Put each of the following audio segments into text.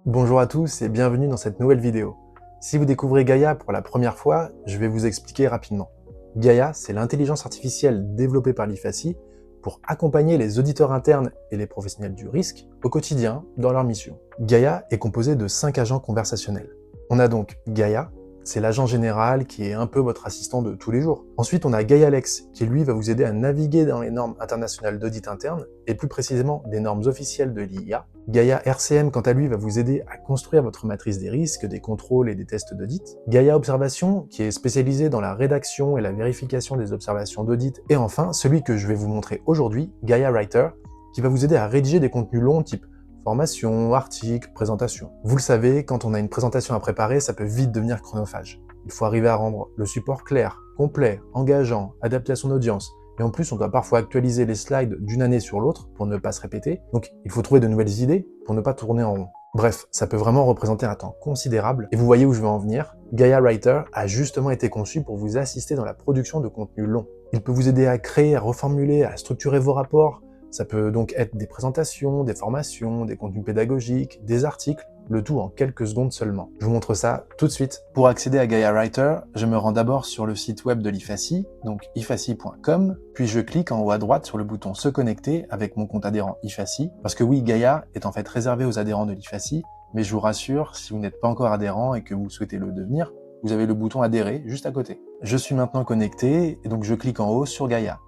Bonjour à tous et bienvenue dans cette nouvelle vidéo. Si vous découvrez Gaia pour la première fois, je vais vous expliquer rapidement. Gaia, c'est l'intelligence artificielle développée par l'IFACI pour accompagner les auditeurs internes et les professionnels du risque au quotidien dans leur mission. Gaia est composée de 5 agents conversationnels. On a donc Gaia, c'est l'agent général qui est un peu votre assistant de tous les jours. Ensuite, on a Gaia Lex, qui lui va vous aider à naviguer dans les normes internationales d'audit interne, et plus précisément des normes officielles de l'IA. Gaia RCM, quant à lui, va vous aider à construire votre matrice des risques, des contrôles et des tests d'audit. Gaia Observation, qui est spécialisé dans la rédaction et la vérification des observations d'audit. Et enfin, celui que je vais vous montrer aujourd'hui, Gaia Writer, qui va vous aider à rédiger des contenus longs type formation, articles, présentation. Vous le savez, quand on a une présentation à préparer, ça peut vite devenir chronophage. Il faut arriver à rendre le support clair, complet, engageant, adapté à son audience. Et en plus, on doit parfois actualiser les slides d'une année sur l'autre pour ne pas se répéter. Donc, il faut trouver de nouvelles idées pour ne pas tourner en rond. Bref, ça peut vraiment représenter un temps considérable. Et vous voyez où je veux en venir. Gaia Writer a justement été conçu pour vous assister dans la production de contenu long. Il peut vous aider à créer, à reformuler, à structurer vos rapports. Ça peut donc être des présentations, des formations, des contenus pédagogiques, des articles, le tout en quelques secondes seulement. Je vous montre ça tout de suite. Pour accéder à Gaia Writer, je me rends d'abord sur le site web de l'IFACI, donc ifaci.com, puis je clique en haut à droite sur le bouton Se connecter avec mon compte adhérent IFACI, parce que oui, Gaia est en fait réservé aux adhérents de l'IFACI, mais je vous rassure, si vous n'êtes pas encore adhérent et que vous souhaitez le devenir, vous avez le bouton adhérer juste à côté. Je suis maintenant connecté, et donc je clique en haut sur Gaia.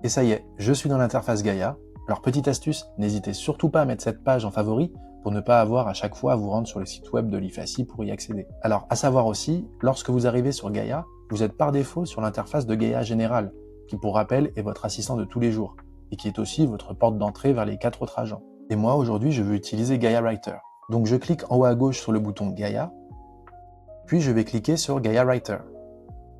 Et ça y est, je suis dans l'interface Gaia. Alors petite astuce, n'hésitez surtout pas à mettre cette page en favori pour ne pas avoir à chaque fois à vous rendre sur le site web de l'IFACI pour y accéder. Alors à savoir aussi, lorsque vous arrivez sur Gaia, vous êtes par défaut sur l'interface de Gaia Général, qui pour rappel est votre assistant de tous les jours, et qui est aussi votre porte d'entrée vers les 4 autres agents. Et moi aujourd'hui je veux utiliser Gaia Writer. Donc je clique en haut à gauche sur le bouton Gaia, puis je vais cliquer sur Gaia Writer.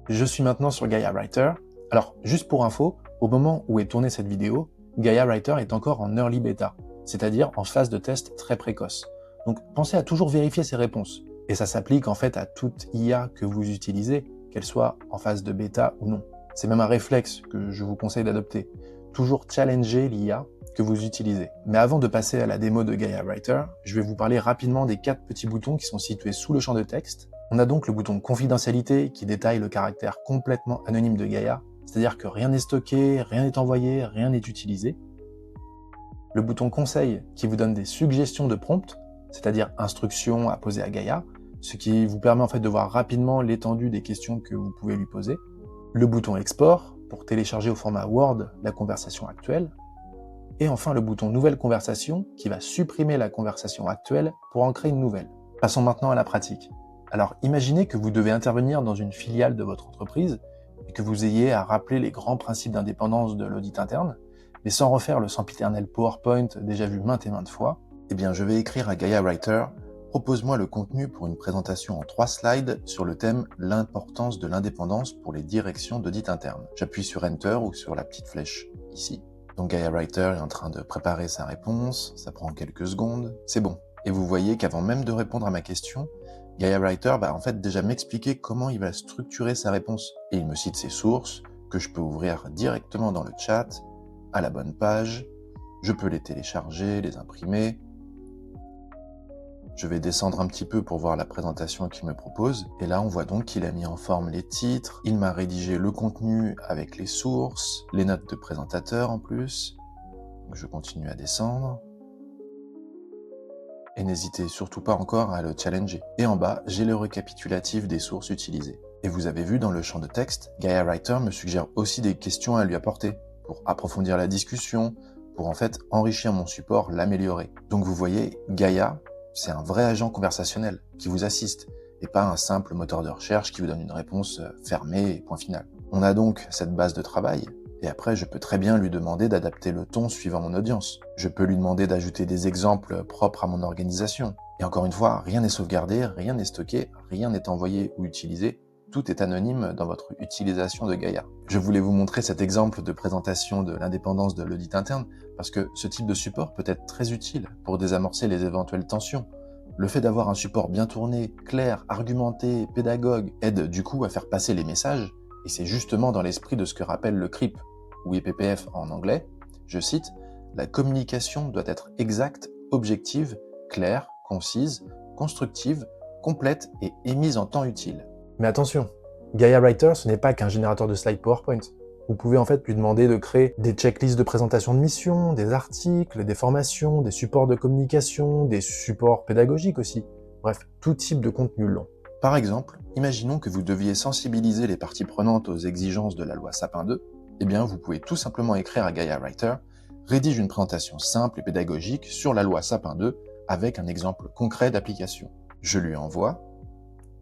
Je suis maintenant sur Gaia Writer. Alors juste pour info, au moment où est tournée cette vidéo, Gaia Writer est encore en early beta, c'est-à-dire en phase de test très précoce. Donc pensez à toujours vérifier ces réponses. Et ça s'applique en fait à toute IA que vous utilisez, qu'elle soit en phase de bêta ou non. C'est même un réflexe que je vous conseille d'adopter. Toujours challenger l'IA que vous utilisez. Mais avant de passer à la démo de Gaia Writer, je vais vous parler rapidement des 4 petits boutons qui sont situés sous le champ de texte. On a donc le bouton confidentialité qui détaille le caractère complètement anonyme de Gaia, c'est-à-dire que rien n'est stocké, rien n'est envoyé, rien n'est utilisé. Le bouton conseil qui vous donne des suggestions de prompt, c'est-à-dire instructions à poser à Gaia, ce qui vous permet en fait de voir rapidement l'étendue des questions que vous pouvez lui poser. Le bouton export pour télécharger au format Word la conversation actuelle. Et enfin le bouton nouvelle conversation qui va supprimer la conversation actuelle pour en créer une nouvelle. Passons maintenant à la pratique. Alors imaginez que vous devez intervenir dans une filiale de votre entreprise et que vous ayez à rappeler les grands principes d'indépendance de l'audit interne, mais sans refaire le sempiternel PowerPoint déjà vu maintes et maintes fois. Eh bien je vais écrire à Gaia Writer, propose-moi le contenu pour une présentation en 3 slides sur le thème l'importance de l'indépendance pour les directions d'audit interne. J'appuie sur Enter ou sur la petite flèche ici. Donc Gaia Writer est en train de préparer sa réponse, ça prend quelques secondes, c'est bon. Et vous voyez qu'avant même de répondre à ma question, Gaia Writer va en fait déjà m'expliquer comment il va structurer sa réponse. Et il me cite ses sources, que je peux ouvrir directement dans le chat, à la bonne page, je peux les télécharger, les imprimer. Je vais descendre un petit peu pour voir la présentation qu'il me propose. Et là, on voit donc qu'il a mis en forme les titres, il m'a rédigé le contenu avec les sources, les notes de présentateur en plus. Donc je continue à descendre. Et n'hésitez surtout pas encore à le challenger. Et en bas, j'ai le récapitulatif des sources utilisées. Et vous avez vu dans le champ de texte, Gaia Writer me suggère aussi des questions à lui apporter, pour approfondir la discussion, pour en fait enrichir mon support, l'améliorer. Donc vous voyez, Gaia, c'est un vrai agent conversationnel qui vous assiste, et pas un simple moteur de recherche qui vous donne une réponse fermée et point final. On a donc cette base de travail, et après je peux très bien lui demander d'adapter le ton suivant mon audience. Je peux lui demander d'ajouter des exemples propres à mon organisation. Et encore une fois, rien n'est sauvegardé, rien n'est stocké, rien n'est envoyé ou utilisé, tout est anonyme dans votre utilisation de Gaia. Je voulais vous montrer cet exemple de présentation de l'indépendance de l'audit interne parce que ce type de support peut être très utile pour désamorcer les éventuelles tensions. Le fait d'avoir un support bien tourné, clair, argumenté, pédagogue aide du coup à faire passer les messages, et c'est justement dans l'esprit de ce que rappelle le CRIP, ou EPPF en anglais, je cite, « La communication doit être exacte, objective, claire, concise, constructive, complète et émise en temps utile. Mais attention, Gaia Writer, ce n'est pas qu'un générateur de slides PowerPoint. Vous pouvez en fait lui demander de créer des checklists de présentation de mission, des articles, des formations, des supports de communication, des supports pédagogiques aussi. Bref, tout type de contenu long. Par exemple, imaginons que vous deviez sensibiliser les parties prenantes aux exigences de la loi Sapin 2. Eh bien, vous pouvez tout simplement écrire à Gaia Writer « Rédige une présentation simple et pédagogique sur la loi Sapin 2 avec un exemple concret d'application ». Je lui envoie,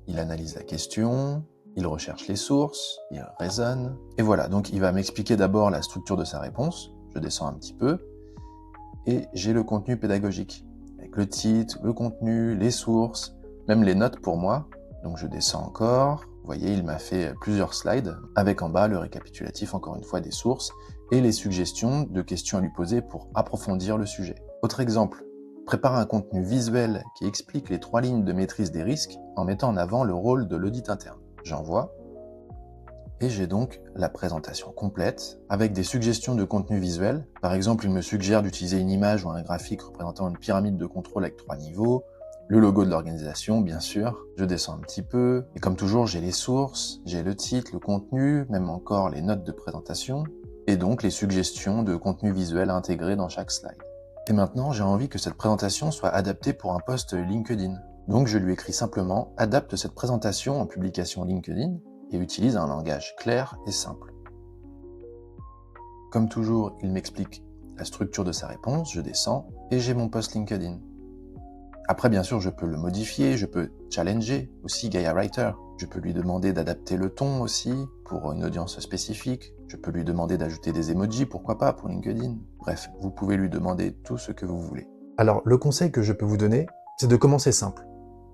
il analyse la question, il recherche les sources, il raisonne, et voilà, donc il va m'expliquer d'abord la structure de sa réponse, je descends un petit peu, et j'ai le contenu pédagogique, avec le titre, le contenu, les sources, même les notes pour moi, donc je descends encore, vous voyez, il m'a fait plusieurs slides, avec en bas le récapitulatif encore une fois des sources, et les suggestions de questions à lui poser pour approfondir le sujet. Autre exemple, prépare un contenu visuel qui explique les 3 lignes de maîtrise des risques en mettant en avant le rôle de l'audit interne. J'envoie, et j'ai donc la présentation complète, avec des suggestions de contenu visuel. Par exemple, il me suggère d'utiliser une image ou un graphique représentant une pyramide de contrôle avec 3 niveaux, le logo de l'organisation, bien sûr. Je descends un petit peu, et comme toujours, j'ai les sources, j'ai le titre, le contenu, même encore les notes de présentation, et donc les suggestions de contenu visuel à intégrer dans chaque slide. Et maintenant, j'ai envie que cette présentation soit adaptée pour un post LinkedIn. Donc je lui écris simplement « Adapte cette présentation en publication LinkedIn » et utilise un langage clair et simple. Comme toujours, il m'explique la structure de sa réponse, je descends et j'ai mon post LinkedIn. Après, bien sûr, je peux le modifier, je peux challenger aussi Gaia Writer. Je peux lui demander d'adapter le ton aussi pour une audience spécifique. Je peux lui demander d'ajouter des emojis, pourquoi pas, pour LinkedIn. Bref, vous pouvez lui demander tout ce que vous voulez. Alors, le conseil que je peux vous donner, c'est de commencer simple.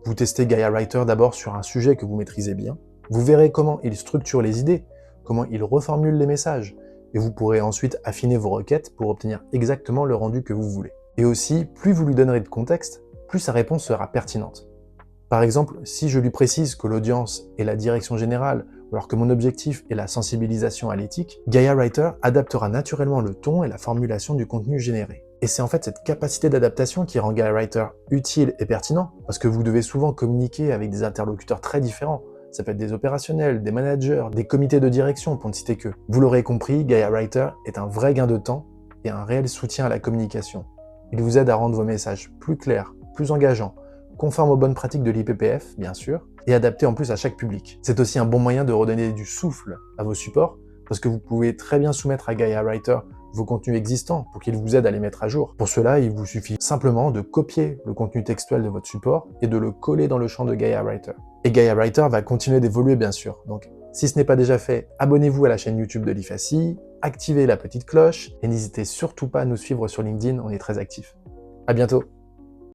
Vous testez Gaia Writer d'abord sur un sujet que vous maîtrisez bien. Vous verrez comment il structure les idées, comment il reformule les messages, et vous pourrez ensuite affiner vos requêtes pour obtenir exactement le rendu que vous voulez. Et aussi, plus vous lui donnerez de contexte, plus sa réponse sera pertinente. Par exemple, si je lui précise que l'audience est la direction générale, ou alors que mon objectif est la sensibilisation à l'éthique, Gaia Writer adaptera naturellement le ton et la formulation du contenu généré. Et c'est en fait cette capacité d'adaptation qui rend Gaia Writer utile et pertinent, parce que vous devez souvent communiquer avec des interlocuteurs très différents. Ça peut être des opérationnels, des managers, des comités de direction, pour ne citer que. Vous l'aurez compris, Gaia Writer est un vrai gain de temps et un réel soutien à la communication. Il vous aide à rendre vos messages plus clairs, plus engageants, conformes aux bonnes pratiques de l'IPPF, bien sûr, et adaptés en plus à chaque public. C'est aussi un bon moyen de redonner du souffle à vos supports, parce que vous pouvez très bien soumettre à Gaia Writer vos contenus existants pour qu'ils vous aident à les mettre à jour. Pour cela, il vous suffit simplement de copier le contenu textuel de votre support et de le coller dans le champ de Gaia Writer. Et Gaia Writer va continuer d'évoluer, bien sûr. Donc, si ce n'est pas déjà fait, abonnez-vous à la chaîne YouTube de l'IFACI, activez la petite cloche et n'hésitez surtout pas à nous suivre sur LinkedIn, on est très actifs. À bientôt.